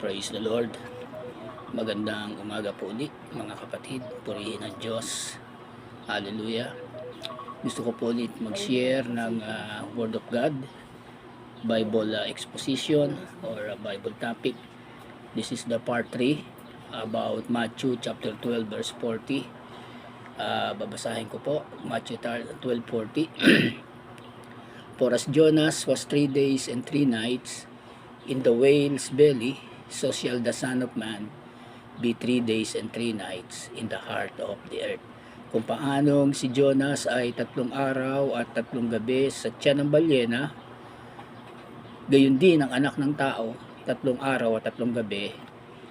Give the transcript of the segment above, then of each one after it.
Praise the Lord. Magandang umaga po ulit mga kapatid. Purihin ang Diyos. Hallelujah. Gusto ko po ulit mag-share ng Word of God, Bible exposition or Bible topic. This is the part 3 about Matthew chapter 12 verse 40. Babasahin ko po Matthew 12:40. For as Jonas was 3 days and 3 nights in the whale's belly, so shall the Son of Man be 3 days and 3 nights in the heart of the earth. Kung paanong si Jonas ay 3 araw at 3 gabi sa tiyan ng balyena, gayon din ang anak ng tao, 3 araw at 3 gabi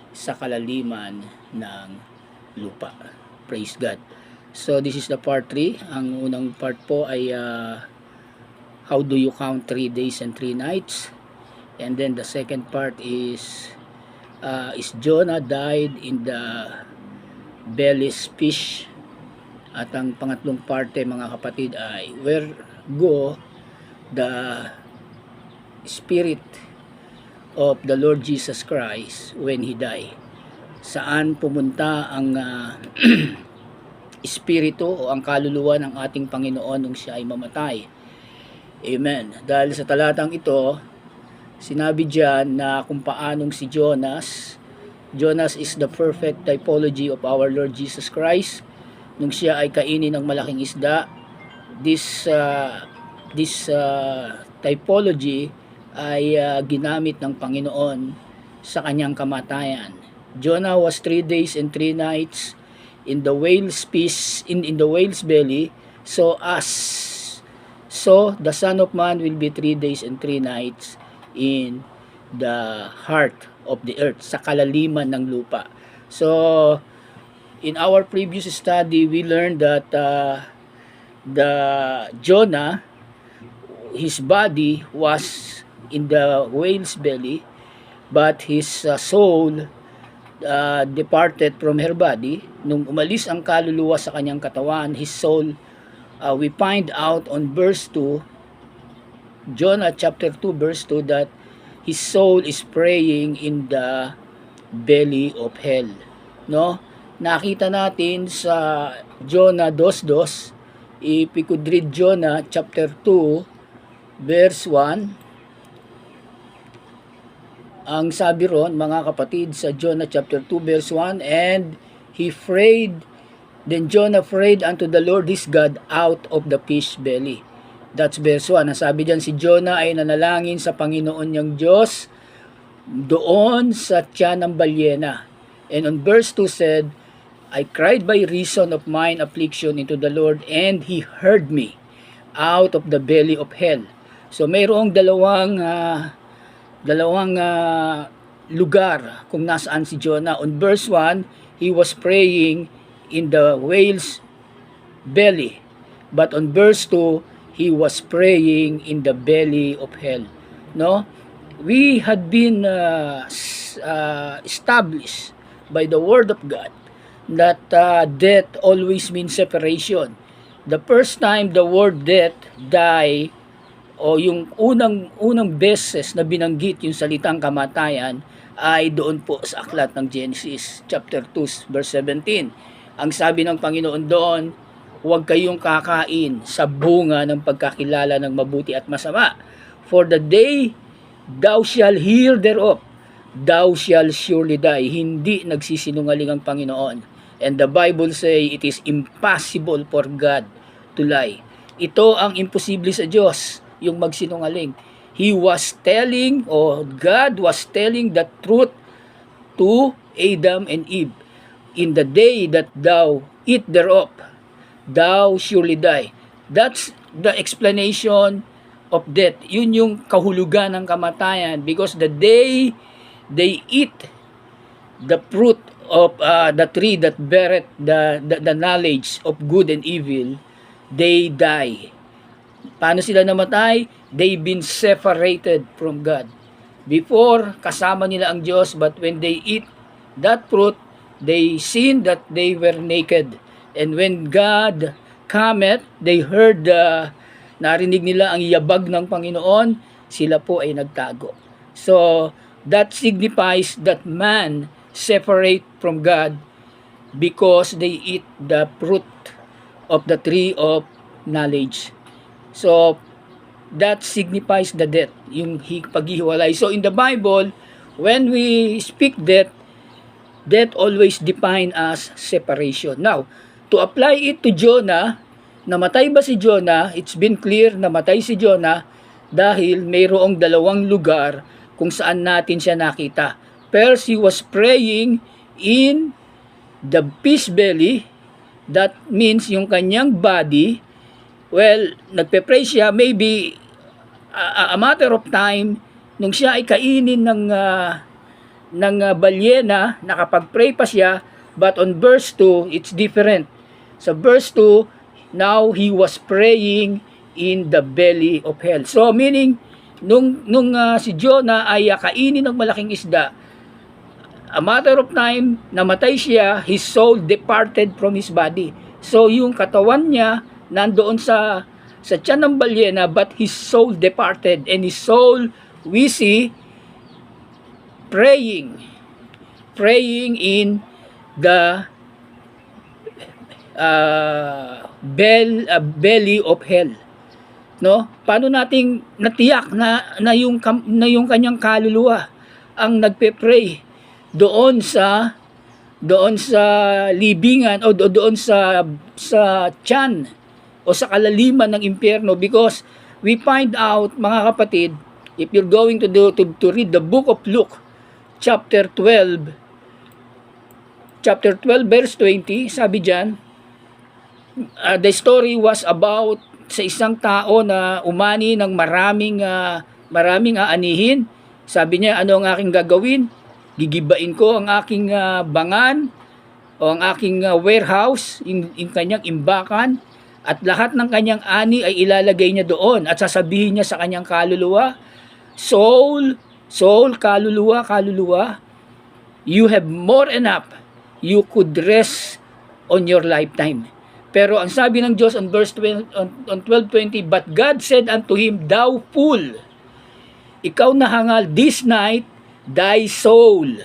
sa kalaliman ng lupa. Praise God. So this is the part 3. Ang unang part po ay how do you count 3 days and 3 nights? And then the second part is Jonah died in the belly's fish? At ang pangatlong parte mga kapatid ay where go the Spirit of the Lord Jesus Christ when He died? Saan pumunta ang Espiritu o ang kaluluwa ng ating Panginoon nung Siya ay mamatay? Amen. Dahil sa talatang ito, sinabi diyan na kung paanong si Jonas is the perfect typology of our Lord Jesus Christ. Nung siya ay kainin ng malaking isda, this typology ay ginamit ng Panginoon sa kanyang kamatayan. Jonah was 3 days and 3 nights in the whale's fish, in the whale's belly, so the Son of Man will be 3 days and 3 nights in the heart of the earth, sa kalaliman ng lupa. So, in our previous study, we learned that the Jonah, his body was in the whale's belly, but his soul departed from her body. Nung umalis ang kaluluwa sa kanyang katawan, his soul, we find out on verse 2, Jonah chapter 2 verse 2, that his soul is praying in the belly of hell. No? Nakita natin sa Jonah 2:2, if we could read Jonah chapter 2 verse 1, ang sabi ron mga kapatid sa Jonah chapter 2 verse 1, and he prayed, then Jonah prayed unto the Lord his God out of the fish belly. That's verse 1. Nasabi diyan si Jonah ay nanalangin sa Panginoon niyang Diyos doon sa tiyan ng balyena. And on verse 2 said, I cried by reason of mine affliction into the Lord, and He heard me out of the belly of hell. So mayroong dalawang lugar kung nasaan si Jonah. On verse 1, he was praying in the whale's belly. But on verse 2, he was praying in the belly of hell. No? We had been established by the Word of God that death always means separation. The first time the word death, die, o yung unang beses na binanggit yung salitang kamatayan ay doon po sa aklat ng Genesis chapter 2 verse 17. Ang sabi ng Panginoon doon, huwag kayong kakain sa bunga ng pagkakilala ng mabuti at masama. For the day thou shall hear thereof, thou shall surely die. Hindi nagsisinungaling ang Panginoon. And the Bible say, it is impossible for God to lie. Ito ang imposible sa Diyos, yung magsinungaling. He was telling, or God was telling the truth to Adam and Eve. In the day that thou eat thereof, thou surely die. That's the explanation of death. Yun yung kahulugan ng kamatayan, because the day they eat the fruit of the tree that beareth the knowledge of good and evil, they die. Paano sila namatay? They've been separated from God. Before, kasama nila ang Diyos, but when they eat that fruit, they seen that they were naked. And when God cometh, they heard, narinig nila ang yabag ng Panginoon, sila po ay nagtago. So, that signifies that man separate from God because they eat the fruit of the tree of knowledge. So, that signifies the death, yung paghihiwalay. So, in the Bible, when we speak death, death always define as separation. Now, to apply it to Jonah, namatay ba si Jonah? It's been clear, namatay si Jonah dahil mayroong dalawang lugar kung saan natin siya nakita. First, he was praying in the fish belly. That means yung kanyang body, well, nagpe-pray siya, maybe a matter of time, nung siya ay kainin ng balyena, nakapag-pray pa siya, but on verse 2, it's different. Sa verse 2, now he was praying in the belly of hell. So, meaning, nung si Jonah ay kainin ng malaking isda, a matter of time, namatay siya, his soul departed from his body. So, yung katawan niya, nandoon sa tiyan ng balyena, but his soul departed. And his soul, we see, praying in the belly of hell. No? Paano nating natiyak na yung kanyang kaluluwa ang nagpe-pray doon sa libingan o doon sa tiyan o sa kalaliman ng impyerno? Because we find out, mga kapatid, if you're going to read the book of Luke, chapter 12 verse 20, sabi diyan, the story was about sa isang tao na umani ng maraming aanihin. Sabi niya, ano ang aking gagawin? Gigibain ko ang aking bangan o ang aking warehouse, in kanyang imbakan, at lahat ng kanyang ani ay ilalagay niya doon at sasabihin niya sa kanyang kaluluwa, Soul, kaluluwa, you have more enough. You could rest on your lifetime. Pero ang sabi ng Diyos on verse 12:20, but God said unto him, thou fool, ikaw na hangal, this night thy soul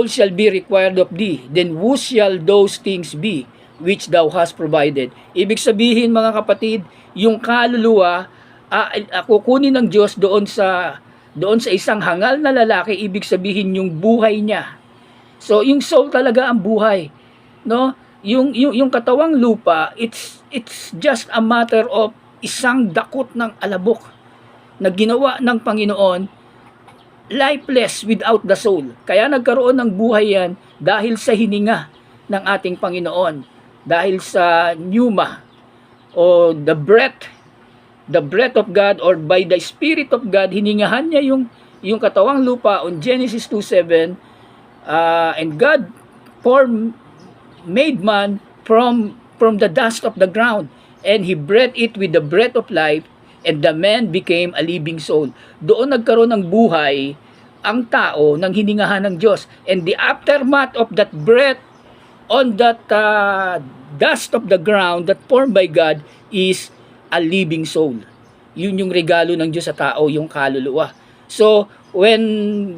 shall be required of thee. Then whose shall those things be which thou hast provided? Ibig sabihin, mga kapatid, yung kaluluwa, kukunin ng Diyos doon sa isang hangal na lalaki. Ibig sabihin yung buhay niya. So yung soul talaga ang buhay, no? Yung katawang lupa, it's just a matter of isang dakot ng alabok na ginawa ng Panginoon, lifeless without the soul. Kaya nagkaroon ng buhay yan dahil sa hininga ng ating Panginoon, dahil sa pneuma o the breath of God, or by the Spirit of God, hiningahan niya yung katawang lupa on Genesis 2:7, and God made man from the dust of the ground, and he breathed it with the breath of life, and the man became a living soul. Doon nagkaroon ng buhay ang tao ng hiningahan ng Diyos, and the aftermath of that breath on that dust of the ground that formed by God is a living soul. Yun yung regalo ng Diyos sa tao, yung kaluluwa. So, when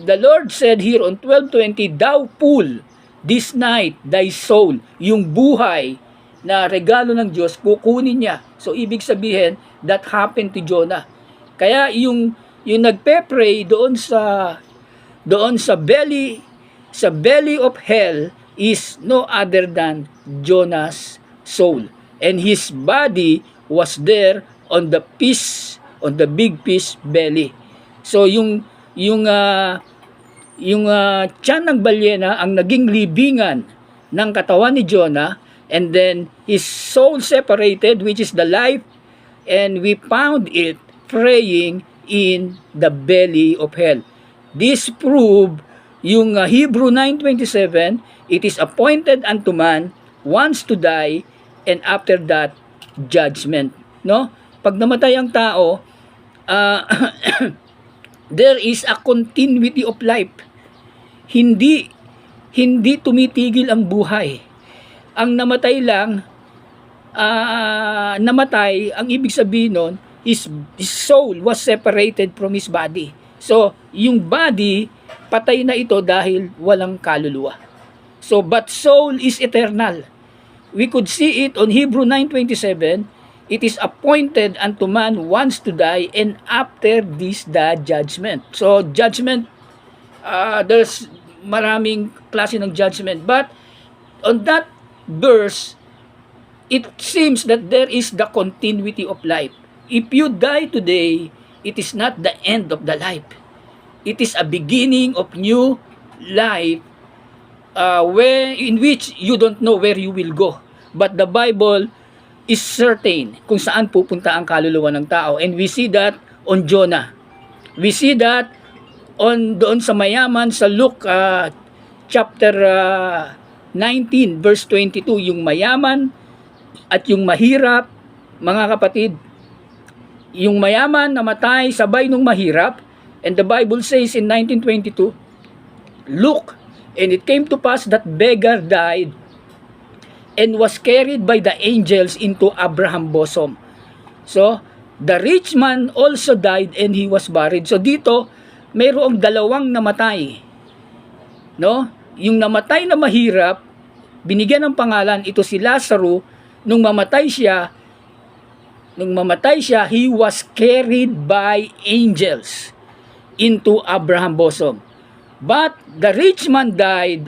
the Lord said here on 12:20, thou fool, this night thy soul, yung buhay na regalo ng Diyos, kukunin niya. So, ibig sabihin, that happened to Jonah. Kaya yung nagpe-pray doon sa belly of hell is no other than Jonah's soul. And his body was there on the big fish belly. So, yung tiyan ng balyena ang naging libingan ng katawan ni Jonah, and then his soul separated, which is the life, and we found it praying in the belly of hell. This proved yung Hebrew 9:27, it is appointed unto man once to die, and after that judgment. No? Pag namatay ang tao, there is a continuity of life. Hindi tumitigil ang buhay. Ang namatay lang, ang ibig sabihin nun, his soul was separated from his body. So, yung body, patay na ito dahil walang kaluluwa. So, but soul is eternal. We could see it on Hebrew 9:27. It is appointed unto man once to die, and after this the judgment. So, judgment, there's maraming klase ng judgment. But on that verse, it seems that there is the continuity of life. If you die today, it is not the end of the life. It is a beginning of new life, in which you don't know where you will go. But the Bible is certain kung saan pupunta ang kaluluwa ng tao. And we see that on Jonah. We see that doon sa mayaman sa Luke chapter 19 verse 22, yung mayaman at yung mahirap, mga kapatid. Yung mayaman namatay sabay nung mahirap, and the Bible says in 19:22, look, and it came to pass that beggar died and was carried by the angels into Abraham's bosom. So, the rich man also died and he was buried. So dito, mayroong dalawang namatay. No? Yung namatay na mahirap, binigyan ng pangalan, ito si Lazaro. Nung mamatay siya, he was carried by angels into Abraham's bosom. But the rich man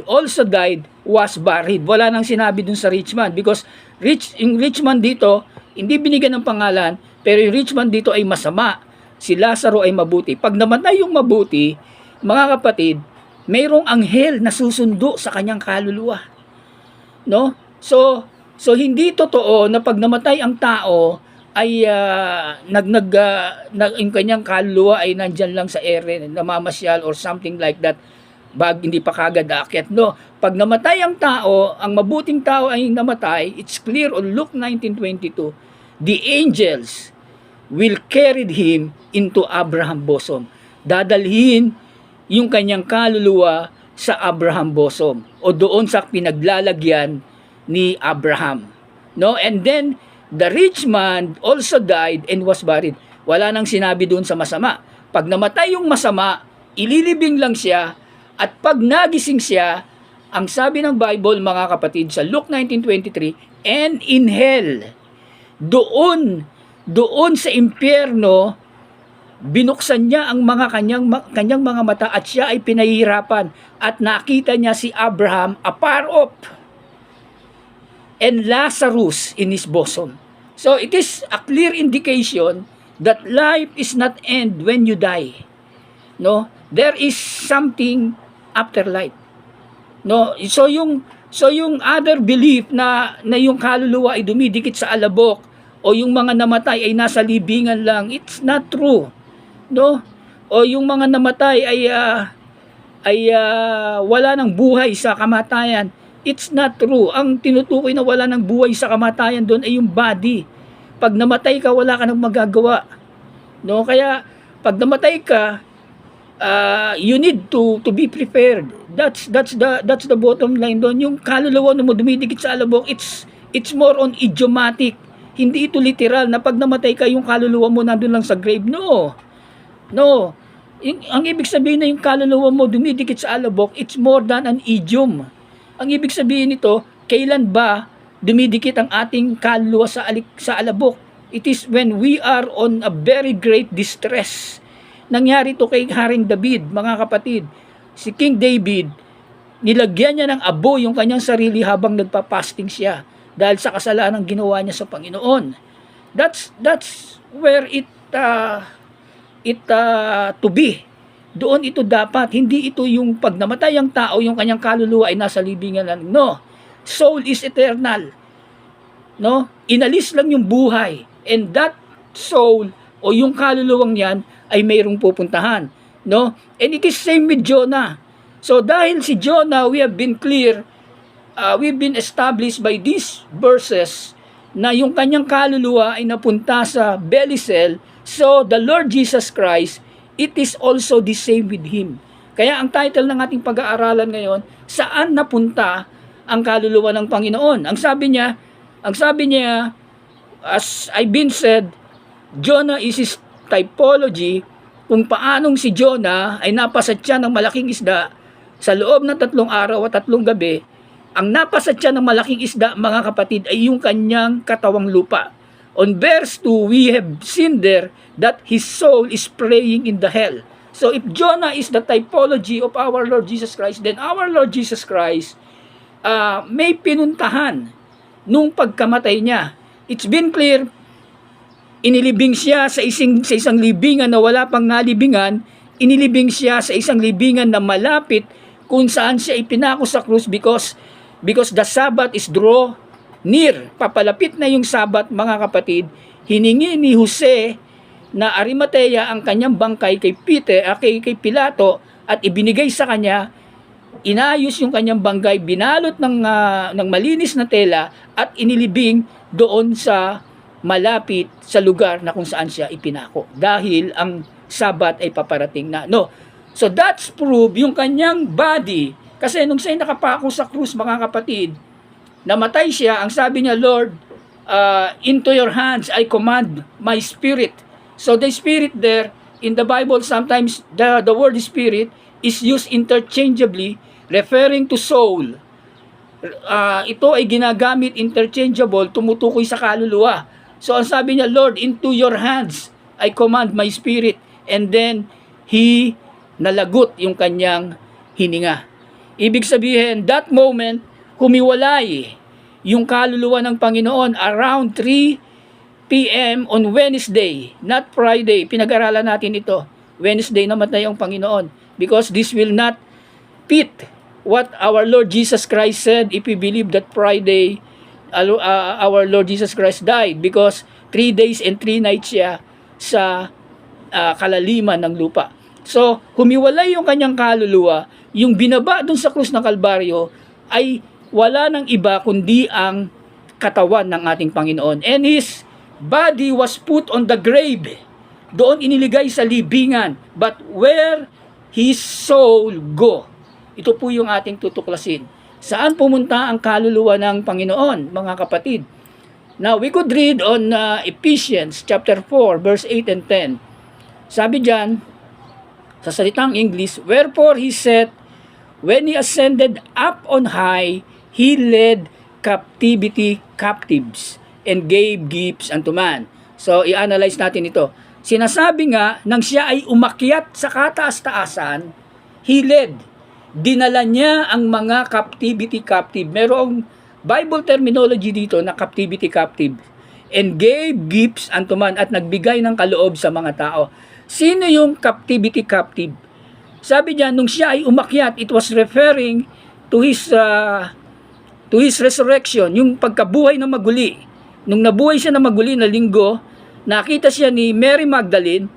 also died, was buried. Wala nang sinabi dun sa rich man, because yung rich man dito, hindi binigyan ng pangalan, pero yung rich man dito ay masama. Si Lazaro ay mabuti. Pag namatay yung mabuti, mga kapatid, mayroong anghel na susundo sa kanyang kaluluwa. No? So hindi totoo na pag namatay ang tao ay yung kanyang kaluluwa ay nandyan lang sa ere, namamasyal or something like that, hindi pa kagad aakyat. No, pag namatay ang tao, ang mabuting tao ay namatay, it's clear on Luke 19:22, the angels will carry him into Abraham's bosom. Dadalhin yung kanyang kaluluwa sa Abraham's bosom, o doon sa pinaglalagyan ni Abraham. No, and then the rich man also died and was buried. Wala nang sinabi doon sa masama. Pag namatay yung masama, ililibing lang siya, at pag nagising siya, ang sabi ng Bible, mga kapatid, sa Luke 19:23, and in hell, doon sa impyerno, binuksan niya ang kanyang mga mata, at siya ay pinahihirapan, at nakita niya si Abraham afar off, and Lazarus in his bosom. So it is a clear indication that life is not end when you die. No, there is something afterlife. No, so yung other belief na yung kaluluwa ay dumidikit sa alabok, o yung mga namatay ay nasa libingan lang, it's not true. No, o yung mga namatay ay wala ng buhay sa kamatayan, it's not true. Ang tinutukoy na wala ng buhay sa kamatayan doon ay yung body. Pag namatay ka, wala ka nang magagawa. No, kaya pag namatay ka, you need to be prepared. That's the bottom line doon. Yung kaluluwa mo dumidikit sa alabok, it's more on idiomatic. Hindi ito literal na pag namatay ka, yung kaluluwa mo nandun lang sa grave. No. Ang ibig sabihin na yung kaluluwa mo dumidikit sa alabok, it's more than an idiom. Ang ibig sabihin nito, kailan ba dumidikit ang ating kaluluwa sa alabok? It is when we are on a very great distress. Nangyari ito kay Haring David, mga kapatid. Si King David, nilagyan niya ng abo yung kanyang sarili habang nagpa-fasting siya dahil sa kasalanan ginawa niya sa Panginoon. That's where it to be. Doon ito dapat, hindi ito yung pag namatay ang tao, yung kanyang kaluluwa ay nasa libingan lang. No. Soul is eternal. No? Inalis lang yung buhay, and that soul o yung kaluluwang yan ay mayroong pupuntahan. No? And it is same with Jonah. So dahil si Jonah, we have been clear, we've been established by these verses na yung kanyang kaluluwa ay napunta sa belly cell. So the Lord Jesus Christ, it is also the same with Him. Kaya ang title ng ating pag-aaralan ngayon, saan napunta ang kaluluwa ng Panginoon? Ang sabi niya, as I've been said, Jonah is his typology, kung paanong si Jonah ay napasatya ng malaking isda sa loob ng 3 araw at 3 gabi. Ang napasatya ng malaking isda, mga kapatid, ay yung kanyang katawang lupa. On verse 2, we have seen there that his soul is praying in the hell. So if Jonah is the typology of our Lord Jesus Christ, then our Lord Jesus Christ may pinuntahan nung pagkamatay niya. It's been clear, inilibing siya sa isang libingan na wala pang nalibingan, inilibing siya sa isang libingan na malapit kung saan siya ipinako sa krus because the Sabbath is draw near. Papalapit na yung Sabbath, mga kapatid. Hiningi ni Jose na Arimatea ang kanyang bangkay kay kay Pilato at ibinigay sa kanya. Inayos yung kanyang bangkay, binalot ng malinis na tela at inilibing doon sa malapit sa lugar na kung saan siya ipinako dahil ang Sabat ay paparating na. No. So that's proof yung kanyang body, kasi nung siya nakapako sa krus, mga kapatid, namatay siya. Ang sabi niya, Lord, into your hands I command my spirit. So the spirit there in the Bible, sometimes the word spirit is used interchangeably referring to soul. Ito ay ginagamit interchangeable, tumutukoy sa kaluluwa. So ang sabi niya, Lord, into your hands I command my spirit. And then he nalagot yung kanyang hininga. Ibig sabihin, that moment, humiwalay yung kaluluwa ng Panginoon around 3 p.m. on Wednesday, not Friday. Pinag-aralan natin ito. Wednesday namatay ang Panginoon because this will not fit what our Lord Jesus Christ said if we believe that Friday our Lord Jesus Christ died, because 3 days and 3 nights siya sa kalaliman ng lupa. So, humiwalay yung kanyang kaluluwa, yung binaba dun sa krus ng Kalbaryo ay wala nang iba kundi ang katawan ng ating Panginoon. And his body was put on the grave. Doon iniligay sa libingan. But where his soul go? Ito po yung ating tutuklasin. Saan pumunta ang kaluluwa ng Panginoon, mga kapatid? Now, we could read on Ephesians chapter 4, verse 8 and 10. Sabi dyan, sa salitang English, wherefore he said, when he ascended up on high, he led captivity captives and gave gifts unto man. So, i-analyze natin ito. Sinasabi nga, nang siya ay umakyat sa kataas-taasan, he led. Dinala niya ang mga captivity captive. Merong Bible terminology dito na captivity captive. And gave gifts unto man, at nagbigay ng kaloob sa mga tao. Sino yung captivity captive? Sabi niya, nung siya ay umakyat, it was referring to his resurrection, yung pagkabuhay na maguli. Nung nabuhay siya na maguli na linggo, nakita siya ni Mary Magdalene,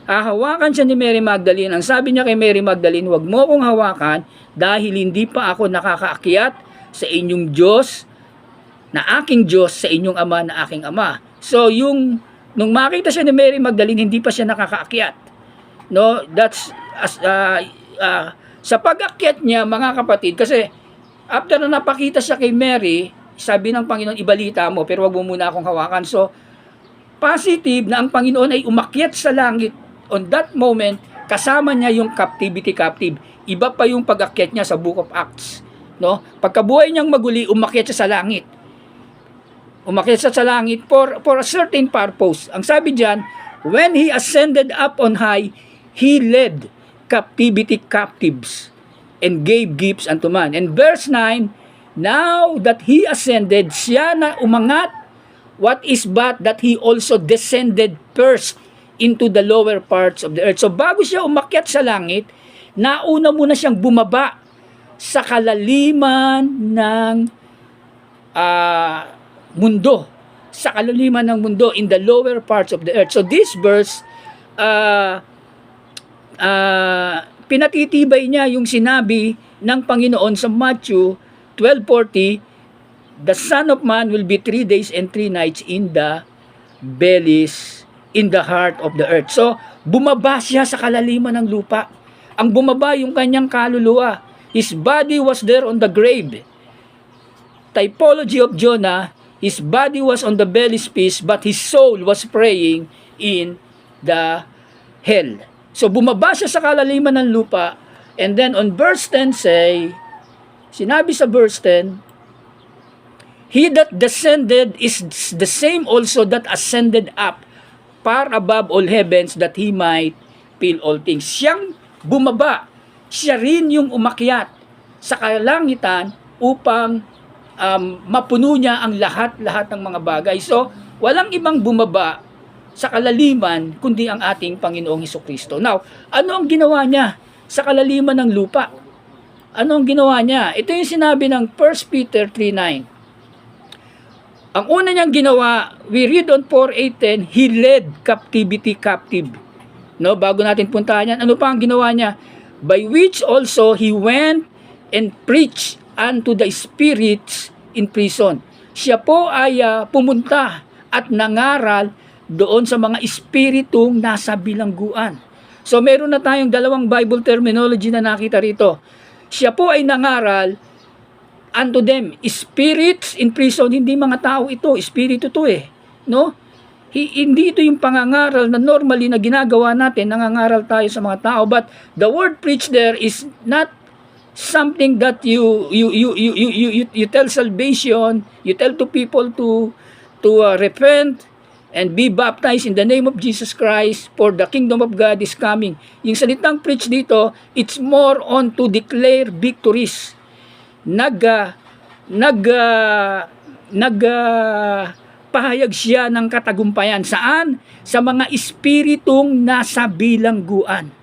hahawakan siya ni Mary Magdalene. Ang sabi niya kay Mary Magdalene, huwag mo akong hawakan dahil hindi pa ako nakakaakyat sa inyong Diyos, na aking Diyos, sa inyong Ama, na aking Ama. So, nung makita siya ni Mary Magdalene, hindi pa siya nakakaakyat. No, that's sa pag-akyat niya, mga kapatid, kasi after na napakita siya kay Mary, sabi ng Panginoon, ibalita mo, pero wag mo muna akong hawakan. So, positive na ang Panginoon ay umakyat sa langit. On that moment, kasama niya yung captivity captive. Iba pa yung pag-akyat niya sa Book of Acts. No? Pagkabuhay niyang maguli, umakyat siya sa langit. Umakyat siya sa langit for a certain purpose. Ang sabi diyan, when he ascended up on high, he led captivity captives and gave gifts unto man. And verse 9, now that he ascended, siya na umangat, what is but that he also descended first into the lower parts of the earth. So bago siya umakyat sa langit, nauna muna siyang bumaba sa kalaliman ng mundo, sa kalaliman ng mundo, in the lower parts of the earth. So this verse, pinatitibay niya yung sinabi ng Panginoon sa Matthew 12:40, the Son of Man will be 3 days and 3 nights in the bellies, in the heart of the earth. So, bumaba siya sa kalaliman ng lupa. Ang bumaba yung kanyang kaluluwa. His body was there on the grave. Typology of Jonah, his body was on the belly's piece, but his soul was praying in the hell. So bumaba siya sa kalaliman ng lupa, and then on verse 10 say, sinabi sa verse 10, He that descended is the same also that ascended up far above all heavens, that he might fill all things. Siyang bumaba, siya rin yung umakyat sa kalangitan upang mapuno niya ang lahat-lahat ng mga bagay. So, walang ibang bumaba sa kalaliman kundi ang ating Panginoong Hesukristo. Now, ano ang ginawa niya sa kalaliman ng lupa? Ano ang ginawa niya? Ito yung sinabi ng 1 Peter 3:9. Ang una niyang ginawa, we read on 4:8-10, He led captivity captive. No, bago natin puntahan yan, ano pa ang ginawa niya? By which also He went and preached unto the spirits in prison. Siya po ay pumunta at nangaral doon sa mga espiritong nasa bilangguan. So meron na tayong dalawang Bible terminology na nakita rito. Siya po ay nangaral unto them, spirits in prison. Hindi mga tao ito, espiritu to no? Hindi ito yung pangangaral na normally na ginagawa natin, nangangaral tayo sa mga tao, but the word preach there is not something that you tell salvation, you tell to people to repent and be baptized in the name of Jesus Christ, for the kingdom of God is coming. Yung salitang preach dito, it's more on to declare victories. Pahayag siya ng katagumpayan. Saan? Sa mga espiritong nasa bilangguan.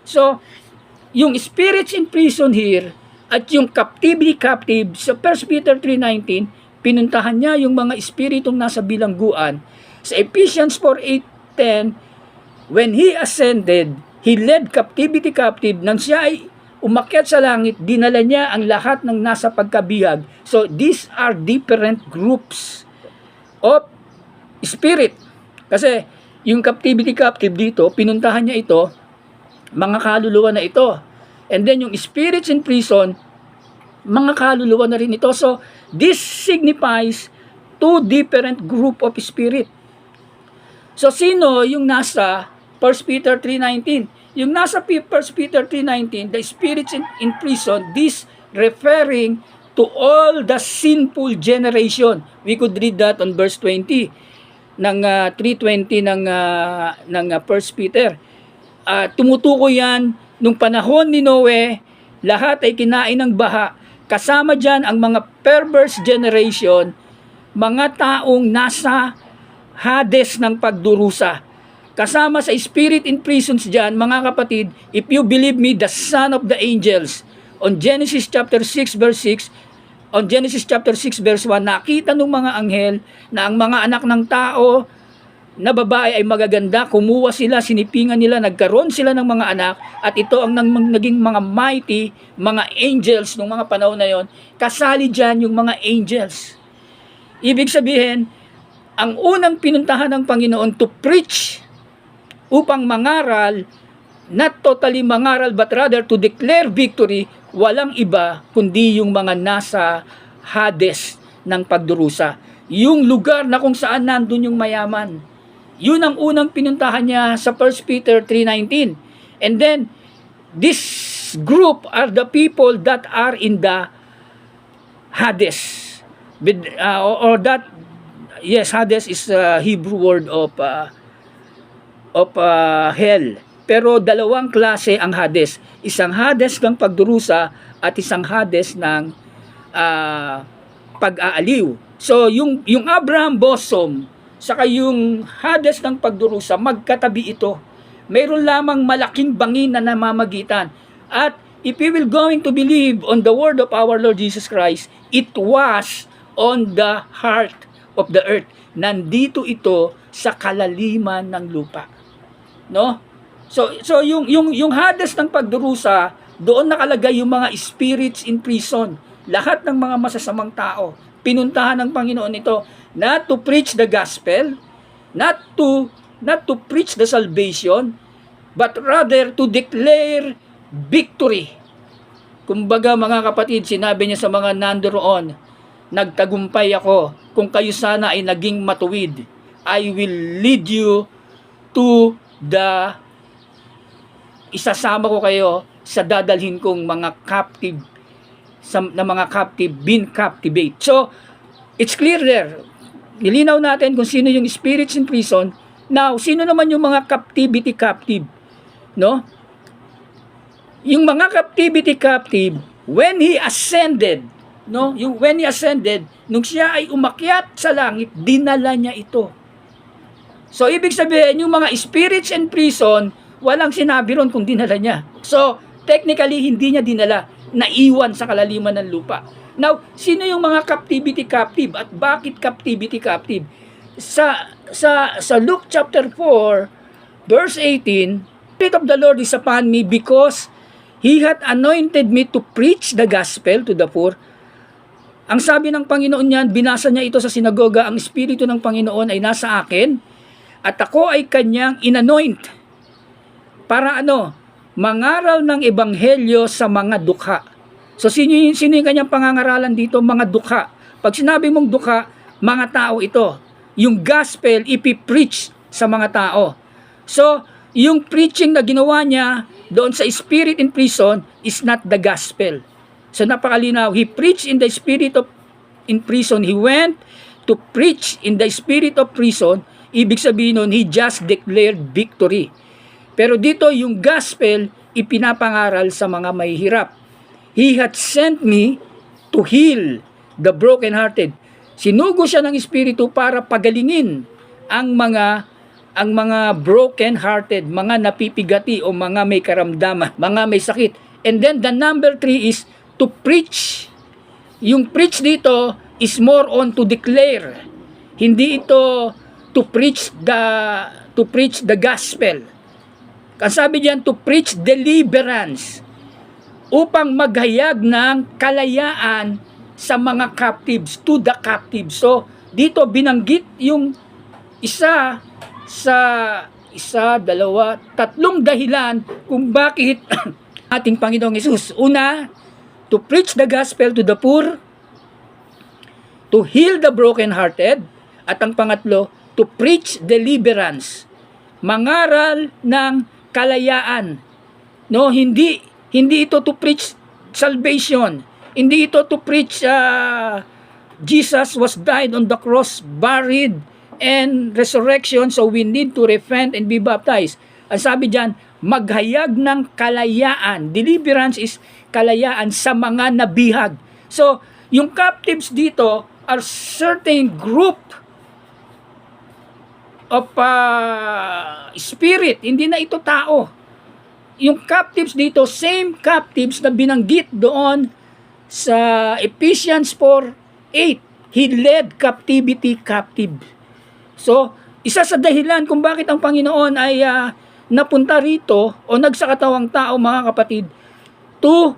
So, yung spirits in prison here at yung captive sa 1 Peter 3:19, pinuntahan niya yung mga espiritong nasa bilangguan. Sa Ephesians 4:8-10, when He ascended, He led captivity captive. Nang siya ay umakyat sa langit, dinala niya ang lahat ng nasa pagkabihag. So, these are different groups of spirit. Kasi, yung captivity captive dito, pinuntahan niya ito, mga kaluluwa na ito. And then, yung spirits in prison, mga kaluluwa na rin ito. So, this signifies two different group of spirit. So, sino yung nasa 1 Peter 3:19? Yung nasa 1 Peter 3:19, the spirits in prison, this referring to all the sinful generation. We could read that on verse 20 ng 3:20 ng 1 Peter. Tumutukoy yan, nung panahon ni Noe, lahat ay kinain ng baha. Kasama dyan ang mga perverse generation, mga taong nasa Hades ng pagdurusa. Kasama sa spirit in prisons dyan, mga kapatid, if you believe me, the son of the angels, on Genesis chapter 6 verse 6, on Genesis chapter 6 verse 1, nakita ng mga anghel na ang mga anak ng tao na babae ay magaganda, kumuha sila, sinipingan nila, nagkaroon sila ng mga anak, at ito ang naging mga mighty, mga angels ng mga panahon na yon. Kasali dyan yung mga angels. Ibig sabihin, ang unang pinuntahan ng Panginoon to preach, upang mangaral, not totally mangaral, but rather to declare victory, walang iba kundi yung mga nasa Hades ng pagdurusa. Yung lugar na kung saan nandun yung mayaman. Yun ang unang pinuntahan niya sa 1 Peter 3:19. And then, this group are the people that are in the Hades. Hades is a Hebrew word of hell. Pero dalawang klase ang Hades. Isang Hades ng pagdurusa at isang Hades ng pag-aaliw. So, yung Abraham bosom, saka yung Hades ng pagdurusa, magkatabi ito. Mayroon lamang malaking bangin na namamagitan. At if we will going to believe on the word of our Lord Jesus Christ, it was on the heart of the earth. Nandito ito sa kalaliman ng lupa. No? So yung Hades ng pagdurusa, doon nakalagay yung mga spirits in prison. Lahat ng mga masasamang tao, pinuntahan ng Panginoon ito, not to preach the gospel, not to preach the salvation, but rather to declare victory. Kumbaga mga kapatid, sinabi niya sa mga nandoon, nagtagumpay ako. Kung kayo sana ay naging matuwid, I will lead you to the isasama ko kayo sa dadalhin kong mga captive, na mga captive, been captivate. So, it's clear there. Nilinaw natin kung sino yung spirits in prison. Now, sino naman yung mga captive, no? Yung mga captive, when he ascended, no? When he ascended, nung siya ay umakyat sa langit, dinala niya ito. So, ibig sabihin, yung mga spirits in prison, walang sinabi ron kung dinala niya. So, technically, hindi niya dinala. Naiwan sa kalaliman ng lupa. Now, sino yung mga captive at bakit captive? Sa Luke chapter 4, verse 18, Spirit of the Lord is upon me because He hath anointed me to preach the gospel to the poor. Ang sabi ng Panginoon niyan, binasa niya ito sa sinagoga, ang Espiritu ng Panginoon ay nasa akin at ako ay kanyang inanoint para mangaral ng ebanghelyo sa mga dukha. So sino yung kanyang pangangaralan dito? Mga dukha. Pag sinabi mong dukha, mga tao ito. Yung gospel ipipreach sa mga tao. So yung preaching na ginawa niya doon sa spirit in prison is not the gospel. So napakalinaw, he preached in the spirit of in prison. He went to preach in the spirit of prison. Ibig sabihin nun, he just declared victory. Pero dito yung gospel ipinapangaral sa mga mahihirap. He had sent me to heal the brokenhearted. Sinugo siya ng Espiritu para pagalingin ang mga broken-hearted, mga napipigati o mga may karamdaman, mga may sakit. And then the number 3 is to preach. Yung preach dito is more on to declare. Hindi ito to preach the gospel. Ang sabi diyan, to preach deliverance, upang maghayag ng kalayaan sa mga captives, to the captives. So, dito binanggit yung tatlong dahilan kung bakit ating Panginoong Hesus. Una, to preach the gospel to the poor, to heal the brokenhearted, at ang pangatlo, to preach deliverance, mangaral ng kalayaan. No, hindi ito to preach salvation. Hindi ito to preach Jesus was died on the cross, buried, and resurrection, so we need to repent and be baptized. Ang sabi diyan, maghayag ng kalayaan. Deliverance is kalayaan sa mga nabihag. So, yung captives dito are certain group of spirit. Hindi na ito tao. Yung captives dito, same captives na binanggit doon sa Ephesians 4:8. He led captivity captive. So, isa sa dahilan kung bakit ang Panginoon ay napunta rito o nagsakatawang tao, mga kapatid, to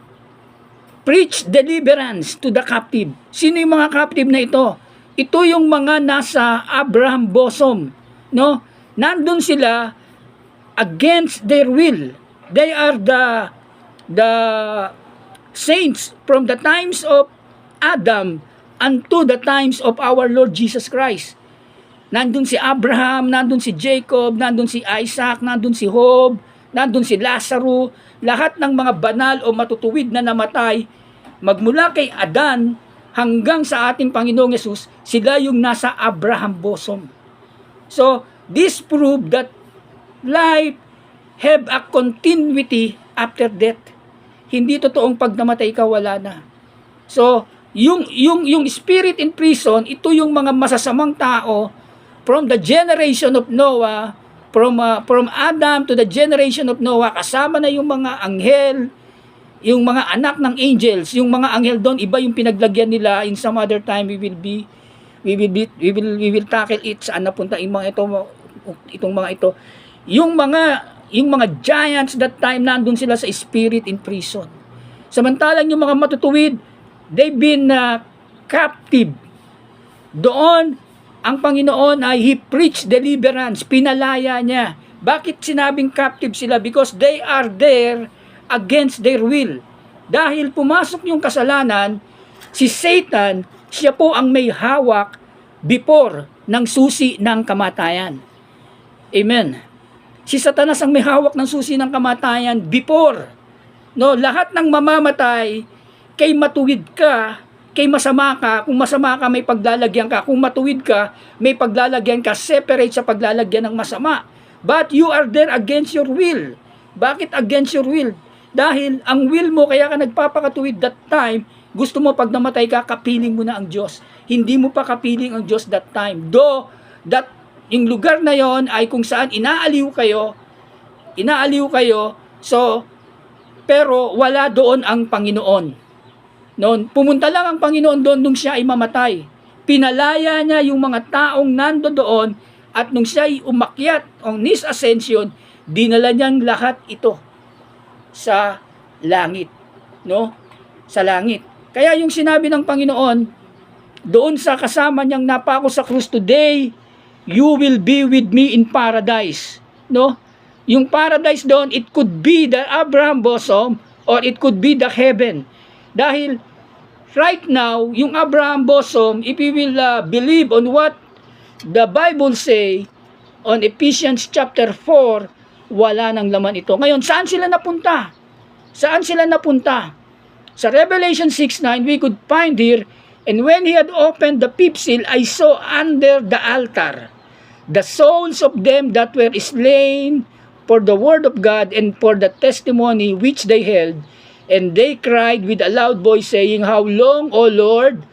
preach deliverance to the captive. Sino yung mga captive na ito? Ito yung mga nasa Abraham bosom. No? Nandun sila against their will. They are the saints from the times of Adam unto the times of our Lord Jesus Christ. Nandun si Abraham, nandun si Jacob, nandun si Isaac, nandun si Job, nandun si Lazarus, lahat ng mga banal o matutuwid na namatay, magmula kay Adan hanggang sa ating Panginoong Yesus, sila yung nasa Abraham bosom. So, this prove that life have a continuity after death. Hindi totoong pag namatay ka, wala na. So, yung spirit in prison, ito yung mga masasamang tao from the generation of Noah, from Adam to the generation of Noah, kasama na yung mga anghel, yung mga anak ng angels, yung mga anghel doon, iba yung pinaglagyan nila. In some other time we will tackle it, saan napunta yung mga ito, itong mga ito. Yung mga giants that time, nandun sila sa spirit in prison. Samantalang yung mga matutuwid, they've been captive. Doon, ang Panginoon ay He preached deliverance, pinalaya niya. Bakit sinabing captive sila? Because they are there against their will. Dahil pumasok yung kasalanan, si Satan, siya po ang may hawak before ng susi ng kamatayan. Amen. Si Satanas ang may hawak ng susi ng kamatayan before. No, lahat ng mamamatay, kay matuwid ka, kay masama ka, kung masama ka may paglalagyan ka, kung matuwid ka may paglalagyan ka, separate sa paglalagyan ng masama. But you are there against your will. Bakit against your will? Dahil ang will mo, kaya ka nagpapakatuwid that time, gusto mo pag namatay ka, kapiling mo na ang Diyos. Hindi mo pa kapiling ang Diyos that time. Though, yung lugar na yon ay kung saan inaaliw kayo, so, pero wala doon ang Panginoon. Noon, pumunta lang ang Panginoon doon nung siya ay mamatay. Pinalaya niya yung mga taong nando doon, at nung siya ay umakyat, on his ascension, dinala niyang lahat ito sa langit. No? Sa langit. Kaya yung sinabi ng Panginoon, doon sa kasama niyang napako sa krus, today, you will be with me in paradise. No? Yung paradise doon, it could be the Abraham bosom or it could be the heaven. Dahil right now, yung Abraham bosom, if you will believe on what the Bible say on Ephesians chapter 4, wala nang laman ito. Ngayon, saan sila napunta? Saan sila napunta? Sa Revelation 6:9, we could find here, and when he had opened the fifth seal, I saw under the altar the souls of them that were slain for the word of God and for the testimony which they held, and they cried with a loud voice, saying, How long, O Lord,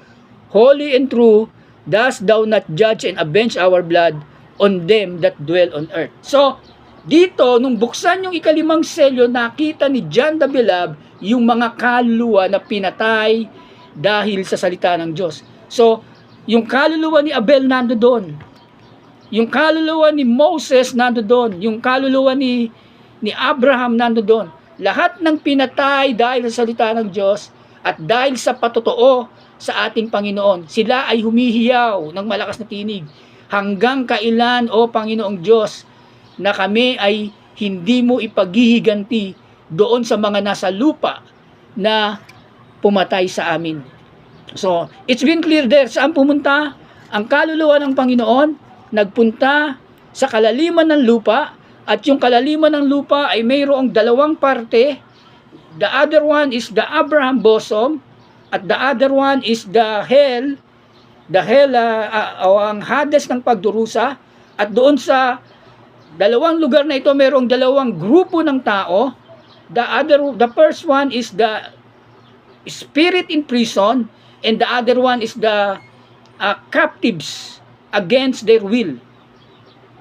holy and true, dost thou not judge and avenge our blood on them that dwell on earth? So, dito, nung buksan yung ikalimang selyo, nakita ni John the Beloved yung mga kaluluwa na pinatay dahil sa salita ng Diyos. So, yung kaluluwa ni Abel nando doon. Yung kaluluwa ni Moses nando doon. Yung kaluluwa ni Abraham nando doon. Lahat ng pinatay dahil sa salita ng Diyos at dahil sa patotoo sa ating Panginoon. Sila ay humihiyaw ng malakas na tinig. Hanggang kailan, O Panginoong Diyos, na kami ay hindi mo ipaghihiganti doon sa mga nasa lupa na pumatay sa amin. So, it's been clear there. Saan pumunta? Ang kaluluwa ng Panginoon, nagpunta sa kalaliman ng lupa, at yung kalaliman ng lupa ay mayroong dalawang parte. The other one is the Abraham bosom, at the other one is the hell, ang Hades ng pagdurusa. At doon sa dalawang lugar na ito, mayroong dalawang grupo ng tao. The first one is the spirit in prison, and the other one is the captives against their will.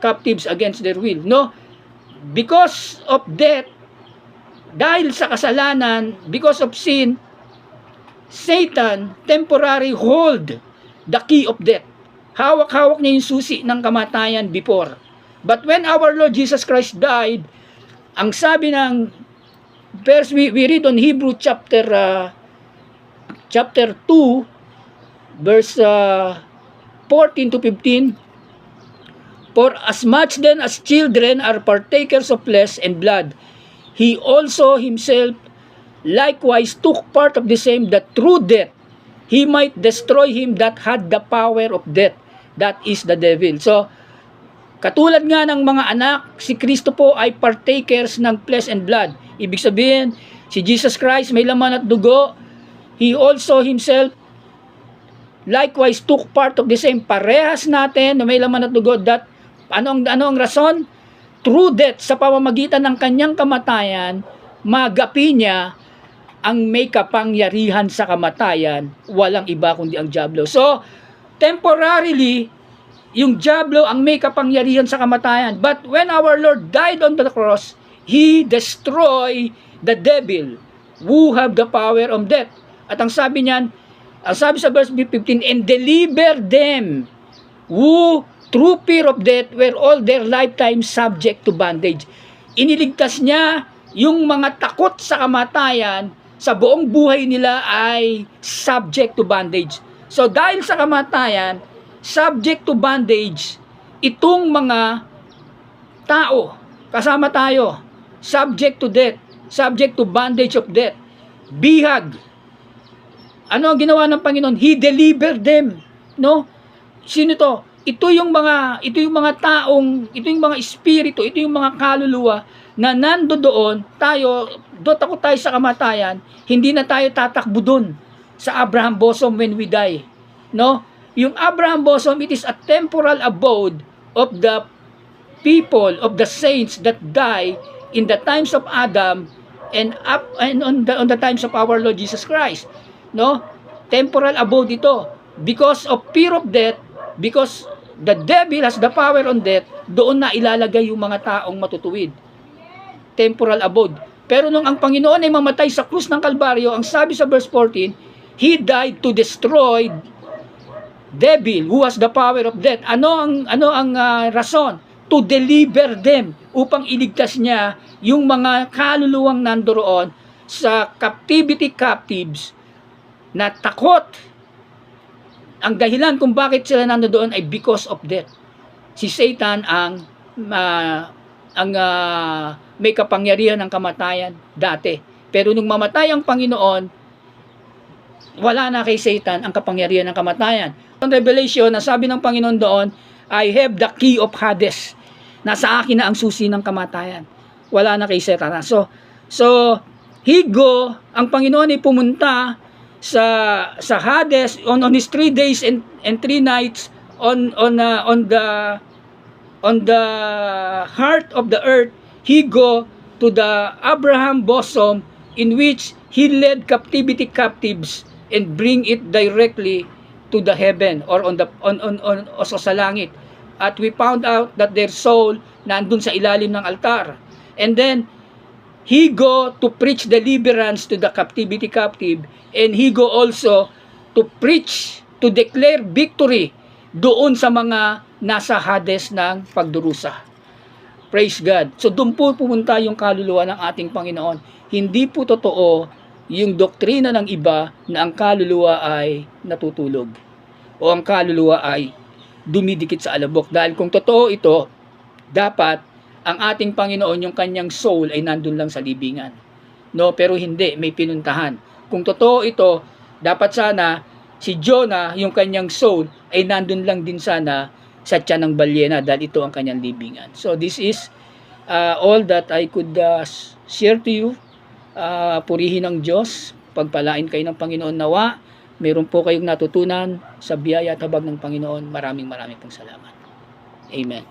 Captives against their will. No? Because of death, dahil sa kasalanan, because of sin, Satan temporarily hold the key of death. Hawak-hawak niya yung susi ng kamatayan before. But when our Lord Jesus Christ died, ang sabi ng verse, we read on Hebrew chapter 2, verse 14 to 15, For as much then as children are partakers of flesh and blood, he also himself likewise took part of the same, that through death he might destroy him that had the power of death, that is the devil. So, katulad nga ng mga anak, si Kristo po ay partakers ng flesh and blood. Ibig sabihin, si Jesus Christ may laman at dugo. He also himself likewise took part of the same. Parehas natin na may laman at dugo. That, ano ang rason? Through death, sa pamamagitan ng kanyang kamatayan, magapi niya ang may kapangyarihan sa kamatayan, walang iba kundi ang diablo. So, temporarily, yung diablo ang may kapangyarihan sa kamatayan. But when our Lord died on the cross, He destroyed the devil who have the power of death. At ang sabi niyan, ang sabi sa verse 15, and deliver them who through fear of death were all their lifetime subject to bondage. Iniligtas niya yung mga takot sa kamatayan, sa buong buhay nila ay subject to bondage. So dahil sa kamatayan, subject to bondage, itong mga tao, kasama tayo, subject to death, subject to bondage of death, bihag. Ano ang ginawa ng Panginoon? He delivered them. No? Sino to? ito yung mga taong, ito yung mga espiritu, ito yung mga kaluluwa na nando doon, ako tayo sa kamatayan, hindi na tayo tatakbo doon sa Abraham bosom when we die. No? Yung Abraham bosom, it is a temporal abode of the people, of the saints that die in the times of Adam and on the times of our Lord Jesus Christ. No? Temporal abode ito. Because of fear of death, because the devil has the power on death, doon na ilalagay yung mga taong matutuwid. Temporal abode. Pero nung ang Panginoon ay mamatay sa krus ng Kalbaryo, ang sabi sa verse 14, He died to destroy devil who has the power of death. Ano ang rason? To deliver them, upang iligtas niya yung mga kaluluwang nandoroon sa captives na takot. Ang dahilan kung bakit sila nandoon ay because of death. Si Satan ang may kapangyarihan ng kamatayan dati. Pero nung mamatay ang Panginoon, wala na kay Satan ang kapangyarihan ng kamatayan. Ang Revelation, nasabi ng Panginoon doon, I have the key of Hades. Nasa akin na ang susi ng kamatayan. Wala na kay Satan. So Higo, ang Panginoon ay pumunta sa Hades on his 3 days and 3 nights on the heart of the earth. He go to the Abraham bosom in which he led captives and bring it directly to the heaven or sa langit. At we found out that their soul nandun sa ilalim ng altar. And then he go to preach deliverance to the captive, and he go also to preach, to declare victory doon sa mga nasa Hades ng pagdurusa. Praise God. So doon po pumunta yung kaluluwa ng ating Panginoon. Hindi po totoo yung doktrina ng iba na ang kaluluwa ay natutulog o ang kaluluwa ay dumidikit sa alabok. Dahil kung totoo ito, dapat ang ating Panginoon, yung kanyang soul ay nandun lang sa libingan. No, pero hindi, may pinuntahan. Kung totoo ito, dapat sana si Jonah, yung kanyang soul, ay nandun lang din sana sa tiyan ng balyena dahil ito ang kanyang libingan. So this is all that I could share to you. Purihin ang Diyos, pagpalain kayo ng Panginoon nawa. Meron po kayong natutunan sa biyaya at habag ng Panginoon. Maraming pong salamat. Amen.